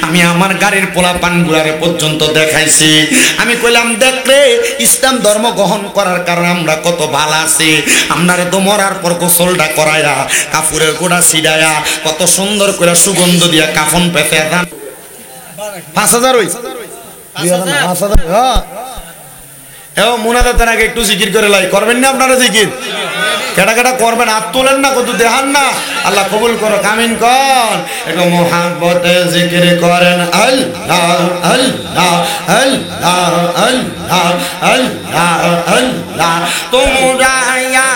আমি আমার গাড়ির পোলাপানগুলারে পর্যন্ত দেখাইছি। আমি কইলাম, দেখলে ইসলাম ধর্ম গ্রহণ করার কারণে আমরা কত ভালো আছি। আপনারে তো মরার পর গোসলটা করাইয়া কাপড়ের গোড়া ছিড়াইয়া কত সুন্দর করে সুগন্ধ দিয়া কাফন পেতে দেন। 5000 হই 5000 হ্যাঁ। এও মুনাজাতের আগে একটু জিকির করে লাই, করবেন না আপনারা জিকির? কেটা কেটা করবেন, হাত তোলেন না, কত দেখান না। আল্লাহ কবুল করো, কামিন কর। একটু মোহাব্বতে জিকির করেন, আল্লাহ আল্লাহ আল্লাহ আল্লাহ আল্লাহ আল্লাহ। তোমরা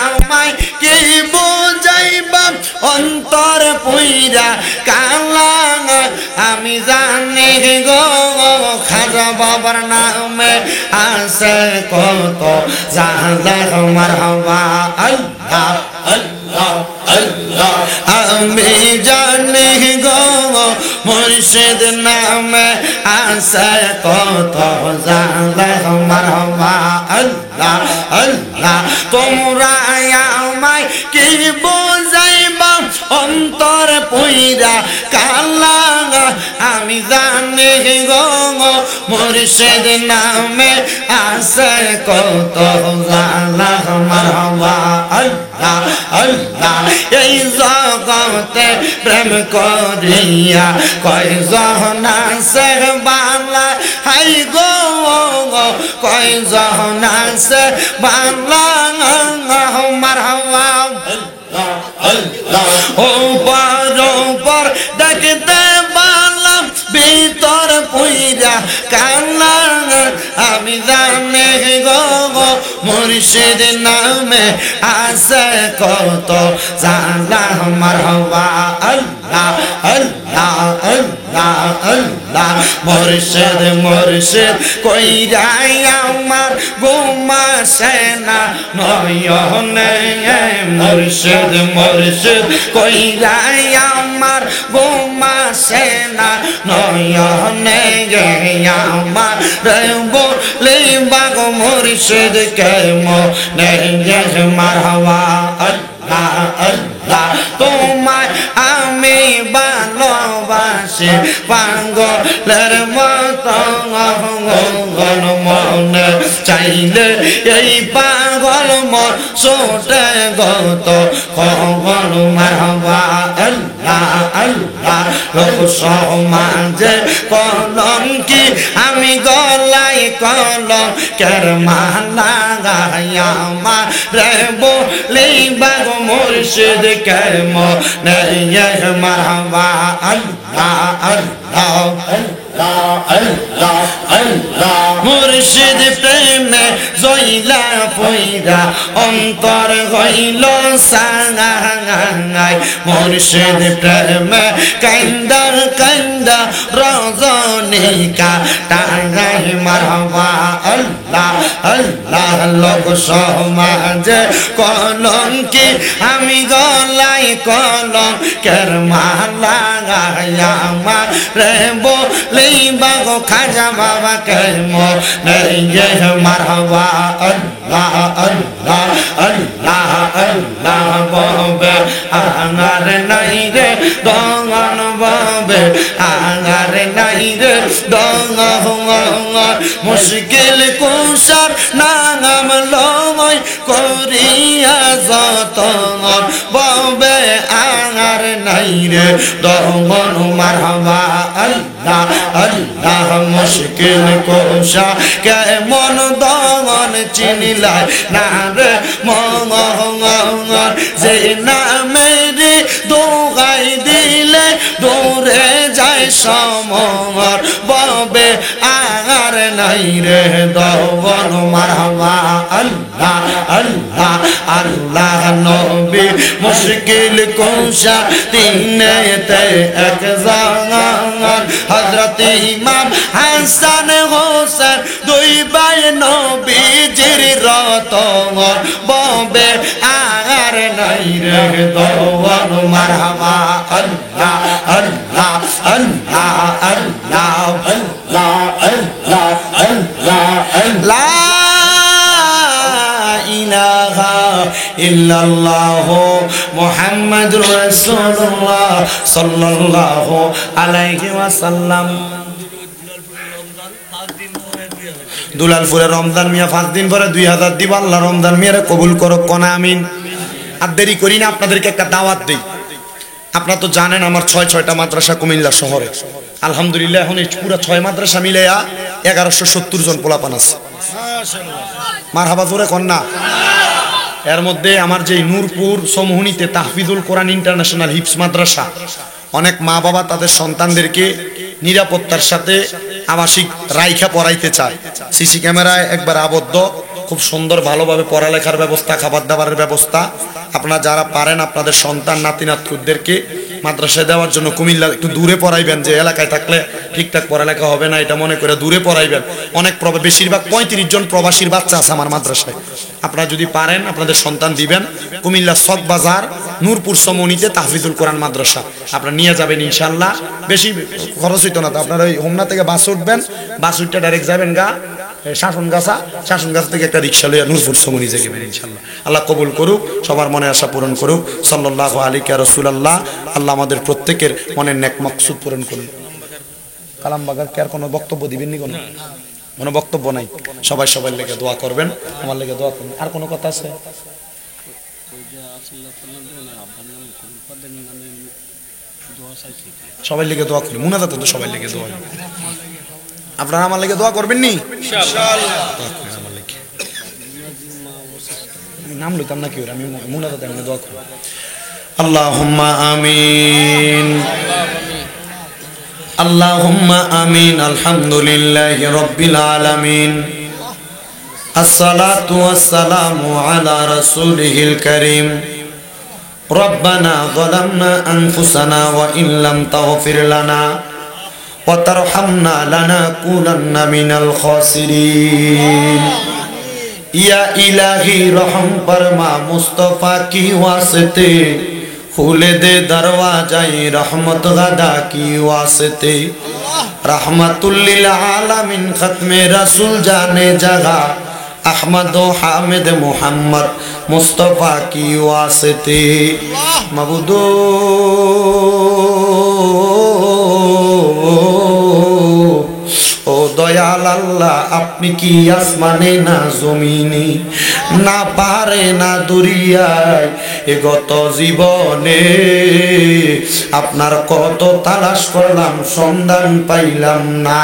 আমায় কি বুঝাইবা অন্তর পুইরা কালা, আমি জানি গো খাজা বাবার নামে আছে কত জাহাজ মারহাবা, আল্লাহ আল্লাহ আল্লাহ। আমি জানি গো মুর্শিদ নামে আছে কত জাহাজ মারহাবা, আল্লাহ আল্লাহ। তোমরা আমায় কি বুঝাইবা অন্তর পুইরা কালা, আমি জানি গো মুর্শিদ নামে আছে কত জালা মারহাবা, আল্লাহ আল্লাহ। এই জগৎ মহব্বতে প্রেম করিয়া কয়জন আছে বালা হাই গো কয়জন আছে বালা মারহাবা উপর দেখতে বালা ভিতর পুইরা কান্না আমি জানি গো মুর্শিদ নামে আছে কত জানা মারহাবা আল্লাহ আল্লাহ আল্লাহ আল্লাহ মুর্শিদ মুর্শিদ কইরাই আমার ঘুমাসে না নয়নে মুর্শিদ মুর্শিদ কইরাই আমার ঘুমাসে না নয়নে আমার বলে বাগ মুর্শিদ কে মনে মারহাবা আল্লাহ আল্লাহ তোমায় আমি ভালোবাসি পাগলের মতো মনে চাইলে এই পাগল মন ছোটে গত কবল মারহাবা আল্লাহ আল্লাহ লোক সমাজে কলঙ্কি আমি গলাই কলম কের মালা গায়া মারে বলি বাগ মুর্শিদ কে মনে মারহাবা আল্লাহ আল্লাহ মুর্শিদ প্রেমে জইলা পইরা অন্তর হইল সাঙ্গাই মুর্শিদ প্রেমে কান্দর কান্দা রজনীকা টাঙ্গাই মারহাবা আল্লাহ আল্লাহ লোক সমাজে কলঙ্কি আমি গলাই কলম কের মালা গায়া মারে বলে বাগো খাজা বাবা কে মনে মারহাবা আল্লাহ আল্লাহ আল্লাহ আল্লাহ ববে আনার নাই রে দঙ্গন ববে আনার নাই রে দঙ্গন মুশকিল কুশার নাম লয় করিয়া যতন ববে আনার নাই রে দঙ্গন মারহাবা আল্লাহ আল্লাহ মুশকিল কোশা কে মন দমন চিনিলাই না রে মঙ্গল যে নামেরি দোগাই দিলে দূরে যায় সমর ববে আর নাই রে দমন মারহাবা আল্লাহ আল্লাহ আল্লাহ নবী মুশকিল কোশা তিনেতে এক জান হযরত ইমাম হাসান হোসেন দুই ভাই নবীজির রতন ববে আর নাই রে দওয়ান মারহাবা আল্লাহ আল্লাহ আল্লাহ আল্লাহ আল্লাহ আল্লাহ আল্লাহ আল্লাহ ইলাহা ইল্লাল্লাহ মুহাম্মাদুর রাসূলুল্লাহ সাল্লাল্লাহু আলাইহি ওয়াসাল্লাম দুলালপুরে রমজান মিয়া 5 দিন পরে 2000 দিব আল্লাহ রমজান মিয়ারে কবুল করুক কোনা আমিন আর দেরি করি না আপনাদেরকে একটা দাওয়াত দেই আপনারা তো জানেন আমার 6টা মাদ্রাসা কুমিল্লা শহরে আলহামদুলিল্লাহ এখন এই পুরো 6 মাদ্রাসা মিলায়া 1170 জন পোলাপান আছে মাশাআল্লাহ মারহাবা জোরে কন্যা এর মধ্যে আমার যে নূরপুর সমহুনিতে তাহফিজুল কোরআন ইন্টারন্যাশনাল হিফজ মাদ্রাসা অনেক মা বাবা তাদের সন্তানদেরকে নিরাপত্তার সাথে আবাসিক রাইখা পড়াইতে চায় সিসি ক্যামেরায় একবার আবদ্ধ খুব সুন্দর ভালোভাবে পড়ালেখার ব্যবস্থা খাবার দাবারের ব্যবস্থা আপনারা যারা পারেন আপনাদের সন্তান নাতি নাতকুদেরকে মাদ্রাসায় দেওয়ার জন্য কুমিল্লা একটু দূরে পড়াইবেন যে এলাকায় থাকলে ঠিকঠাক পড়ালেখা হবে না এটা মনে করে দূরে পড়াইবেন অনেক বেশিরভাগ 35 জন প্রবাসীর বাচ্চা আছে আমার মাদ্রাসায় আপনারা যদি পারেন আপনাদের সন্তান দিবেন কুমিল্লা সদ বাজার নূরপুর সমনিতে তাহফিজুল কোরআন মাদ্রাসা আপনারা নিয়ে যাবেন ইনশাআল্লাহ বেশি খরচ হইতো না তো আপনারা ওই হোমনা থেকে বাস উঠবেন বাস উঠতে ডাইরেক্ট যাবেন শাসন গাছা থেকে একটা রিক্সা লইয়া নূরপুর সমনি যাবেন ইনশাআল্লাহ আল্লাহ কবুল করুক সবার মনের আশা পূরণ করুক সাল্লাল্লাহু আলাইহি ওয়া রাসূলুল্লাহ আল্লাহ আমাদের প্রত্যেকের মনের নেক মাকসুদ পূরণ করুন কালামবাগার কি আর কোনো বক্তব্য দিবেন নি কোনো বক্তব্য নাই সবাই লেগে দোয়া করবেন আমার লেগে দোয়া করবেন আর কোনো কথা আছে সবাই লিখে দোয়া করি, মুনাজাতে তো সবাই লিখে দোয়া, আপনারা আমার লিখে দোয়া করবেন নি? আমার লিখে নাম লইতাম না কি ওর, আমি মুনাজাতে আমি দোয়া করি। আল্লাহুম্মা আমিন, আল্লাহুম্মা আমিন। আলহামদুলিল্লাহি রাব্বিল আলামিন, আসসালাতু ওয়াসসালামু আলা রাসূলিহিল কারীম। রব্বানা যালামনা আনফুসানা ওয়া ইন লাম তাগফির লানা ওয়া তারহামনা লানাকুনান্না মিনাল খাসিরিন। या इलाही रहम फरमा मुस्तफा की वास्ते, खुले दे दरवाजाए रहमत गदा की वास्ते। रहमतुल लिल आलमीन खत्मे रसूल जाने जगह, अहमद हामिद मोहम्मद मुस्तफा की वास्ते। मबूदो ও দয়াল আল্লাহ, আপনি কি আসমানে না জমিনে, না পাহাড়ে না দরিয়ায়, এ গত জীবনে আপনার কত তালাশ করলাম, সন্ধান পাইলাম না।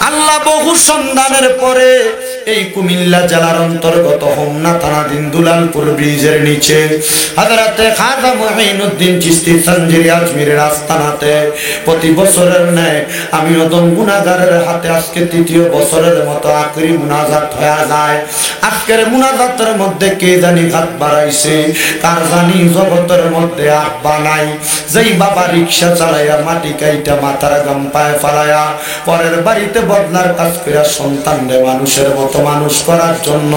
আল্লাহ বহু সন্ধানের পরে এই কুমিল্লা জেলার অন্তর্গত হোমনা থানাধীন দুলালপুর ব্রিজের নিচে হযরতে খাজা মুঈনুদ্দিন চিশতি তানজিরি আজমিরের আস্তানাতে প্রতি বছরের ন্যায় আমি ওদম গুনাহগারের হাতে আজকে তৃতীয় বছরের মতো আখরি মুনাজাত হয়ে যায়। আজকের মুনাজাতের মধ্যে কে জানি হাত বাড়াইছে, কার জানি জগতের মধ্যে আব্বা নাই, যেই বাবা রিকশা চালাইয়া মাটি কাইটা মাথার গাম পায়ে ফালাইয়া পরের বাড়িতে বদলার কাজ কইরা সন্তানরে মানুষের মতো মানুষ করার জন্য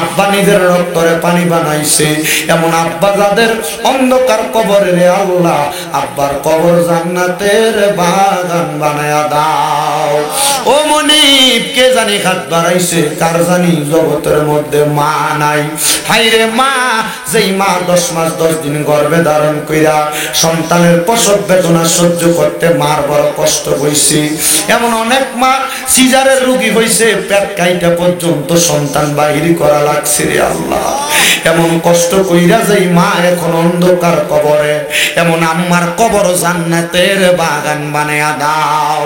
আব্বা নিজের রক্তরে পানি বানাইছে, এমন আব্বা যাদের অন্ধকার কবরে রে আল্লাহ আব্বার কবর জান্নাতের বাগান বানায়া দাও। ও মনিব কে জানি হাত বাড়াইছে, কার জানি জগতের মধ্যে মা নাই। হাইরে মা, যেই মা 10 মাস 10 দিন গর্ভে ধারণ কইরা সন্তানের প্রসব বেদনা সহ্য করতে মার বড় কষ্ট হইছে, এমন অনেক মা সিজারের রোগী হইছে, পেট কাইটা পর্যন্ত সন্তান বাহির করা লাগছে রে আল্লাহ। এমন কষ্ট কইরা যেই মা এখন অন্ধকার কবরে, এমন আম্মার কবর জান্নাতের বাগান বানায়া দাও।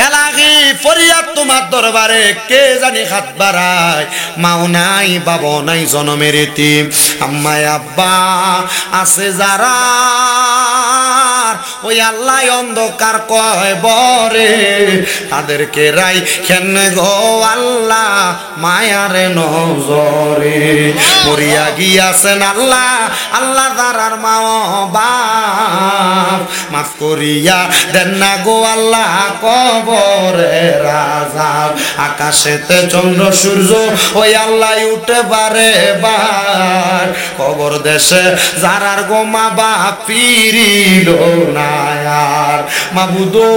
এলাহি ফরিয়াদ তোমার দরবারে, কে জানি হাত বাড়ায়, মাও নাই বাবা নাই জনমের এতিম, আম্মায় আব্বা আছে যারা, ওই আল্লাহ অন্ধকার কয় বরে তাদেরকে রাই কেন গো আল্লাহ মায়ারে নজরে। মরিয়া গিয়াছেন আল্লাহ, আল্লাহ দারার মা বাপ মাফ করিয়া দেন না গো আল্লাহ কবরে রাজা। আকাশেতে চন্দ্র সূর্য ওই আল্লাহ উঠে বারে বার, কবর দেশে যারার গো মা বাপ ফিরিল না আর। মাবুদো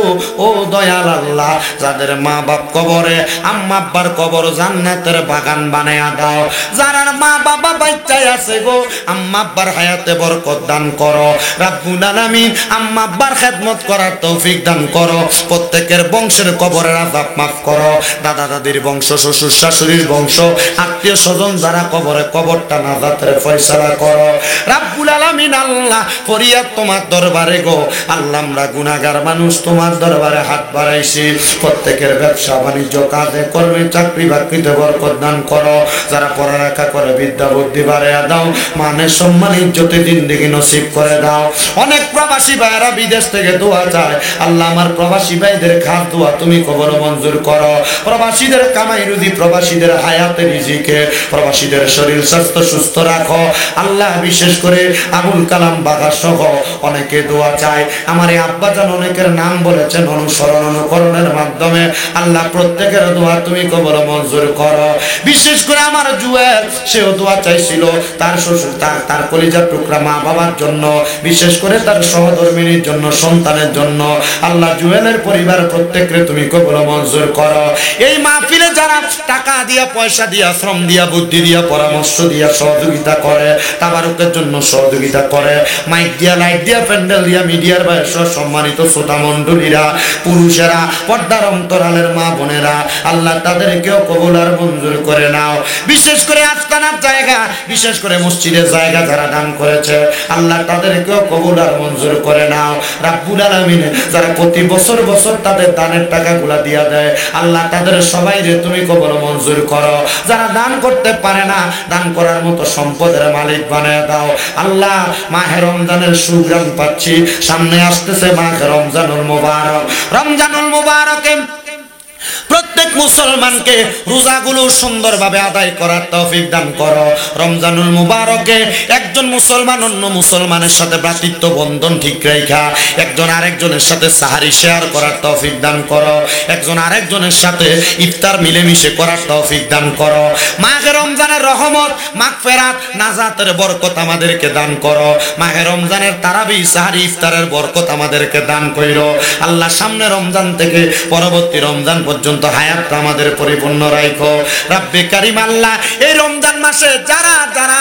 ও দয়াল আল্লাহ, যাদের মা বাপ কবরে, আম্মা আব্বার কবর জান্নাতের বাগান বানায়া দাও। যারার মা বাবা বাচ্চায় আছে গো, আম্মা আব্বার হায়াতে বরকত দান করো রাব্বুল আলামিন। আম্মা আব্বার খেদমত করার তৌফিক দান করো। প্রত্যেকের বংশের কবরের আযাব মাফ করো। দাদা দাদির বংশ, শ্বশুর শাশুড়ির বংশ, আত্মীয় স্বজন যারা কবরে, কবরটা নাজাতের ফয়সালা করো রাব্বুল আলামিন। আল্লাহ ফরিয়াদ তোমার দরবারে গো আল্লাহ, আমরা গুনাহগার মানুষ তোমার দরবারে হাত বাড়াইছি। প্রত্যেকের ব্যবসা বাণিজ্য, কাজে কর্মে, চাকরি বাকরিতে বরকত দান করো। যারা পড়ালেখা করে বিদ্যা বুদ্ধি বাড়াইয়া দাও। মানের সম্মান ইজ্জতে জিন্দেগি নসিব করে দাও। অনেক প্রবাসী ভাইরা বিদেশ থেকে দোয়া চায়, আল্লাহ আমার প্রবাসী ভাইদের খাস দোয়া তুমি কবর মঞ্জুর করো। প্রবাসীদের কামাই রুজি, প্রবাসীদের হায়াতে রিজিকে, প্রবাসীদের শরীর স্বাস্থ্য সুস্থ রাখো আল্লাহ। বিশেষ করে আবুল কালাম বাঘা সহ অনেকে দোয়া চায়। আমার এই আব্বাজান অনেকের নাম বলেছেন, অনুসরণ অনুকরণের মাধ্যমে আল্লাহ প্রত্যেকের দোয়া তুমি কবর মঞ্জুর করো। বিশেষ করে আমার জুয়েল, সেও দোয়া চাইছিল তার শ্বশুর, তার কলিজার টুকরা মা বাবার জন্য, বিশেষ করে তার সহধর্মিনীর জন্য, সন্তানের জন্য। আল্লাহ জুয়েলের পরিবার প্রত্যেককে তুমি কবর মঞ্জুর করো। এই মাহফিলে যারা টাকা দিয়া, পয়সা দিয়া, শ্রম দিয়া, বুদ্ধি দিয়া, পরামর্শ দিয়া সহযোগিতা করে, তাবারুকের জন্য সহযোগিতা করে, মাইক দিয়া, লাইট দিয়া, প্যান্ডেল দিয়া, মিডিয়ার বয়স সম্মানিত শ্রোতা মণ্ডলীরা, পুরুষেরা, পর্দার অন্তরালের মা বোনেরা, আল্লাহ তাদেরকেও কবুল আর মঞ্জুর করে নাও। বিশেষ করে আস্তানার জায়গা, বিশেষ করে মসজিদের জায়গা যারা দান করেছে আল্লাহ তাদেরকেও কবুল আর মঞ্জুর করে নাও রাব্বুল আলামিন। যারা প্রতি বছর বছর তাদের দানের টাকাগুলা দিয়া দেয় আল্লাহ তাদের সবাইরে তুমি কবুল মঞ্জুর করো। যারা দান করতে পারে না দান করার মতো সম্পদের মালিক বানায় দাও আল্লাহ। মাহে রমজানের সুগ্রাম পাচ্ছি, সামনে আসতেছে মাহে রমজানুল মুবারক। রমজানুল মুবারকে প্রত্যেক মুসলমানকে রোজাগুলো সুন্দরভাবে আদায় করার তৌফিক দান করো। রমজানুল মুবারকে একজন মুসলমান অন্য মুসলমানের সাথে ভ্রাতৃত্ব বন্ধন ঠিক রাখা, একজন আরেকজনের সাথে সাহারি শেয়ার করার তৌফিক দান করো, একজন আরেকজনের সাথে ইফতার মিলেমিশে করার তৌফিক দান করো। মাহে রমজানের রহমত, মাগফিরাত, নাজাতের বরকত আমাদেরকে দান করো। মাহে রমজানের তারাবি, সাহারি, ইফতারের বরকত আমাদেরকে দান কইরো আল্লাহ। সামনে রমজান থেকে পরবর্তী রমজান পর্যন্ত হায়াতটা আমাদের পরিপূর্ণ রাখো রব্বে কারীম। আল্লাহ এই রমজান মাসে যারা যারা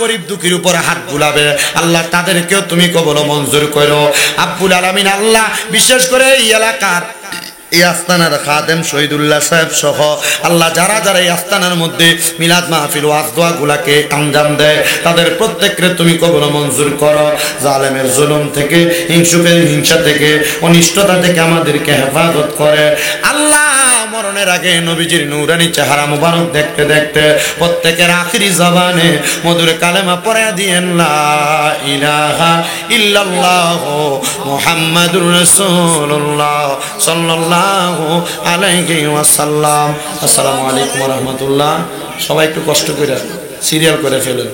গরিব দুঃখীর উপর হাত বুলাবে আল্লাহ তাদেরকেও তুমি কবুল মঞ্জুর করো আব্বুল আলামিন। আল্লাহ বিশেষ করে এই এলাকার এই আস্তানার খাদেম শহীদুল্লাহ সাহেব সহ আল্লাহ যারা যারা এই আস্তানার মধ্যে মিলাদ মাহফিল ওয়াজ দোয়া গুলাকে আঞ্জাম দেয় তাদের প্রত্যেককে তুমি কবুল মঞ্জুর করো। জালেমের জুলুম থেকে, হিংসুকের হিংসা থেকে, অনিষ্টতা থেকে আমাদেরকে হেফাজত করে আল্লাহ। মরণের আগে নবীজির নূরানি চেহারা মুবারক দেখতে দেখতে প্রত্যেকের আখিরি জবানে মধুর কালেমা পড়ে দিয়েন লা ইলাহা ইল্লাল্লাহ মুহাম্মাদুর রাসূলুল্লাহ সাল্লাল্লাহু আলাইহি ওয়াসাল্লাম। আসসালামু আলাইকুম ওয়া রাহমাতুল্লাহ। সবাই একটু কষ্ট করে সিরিয়াল করে ফেলেন।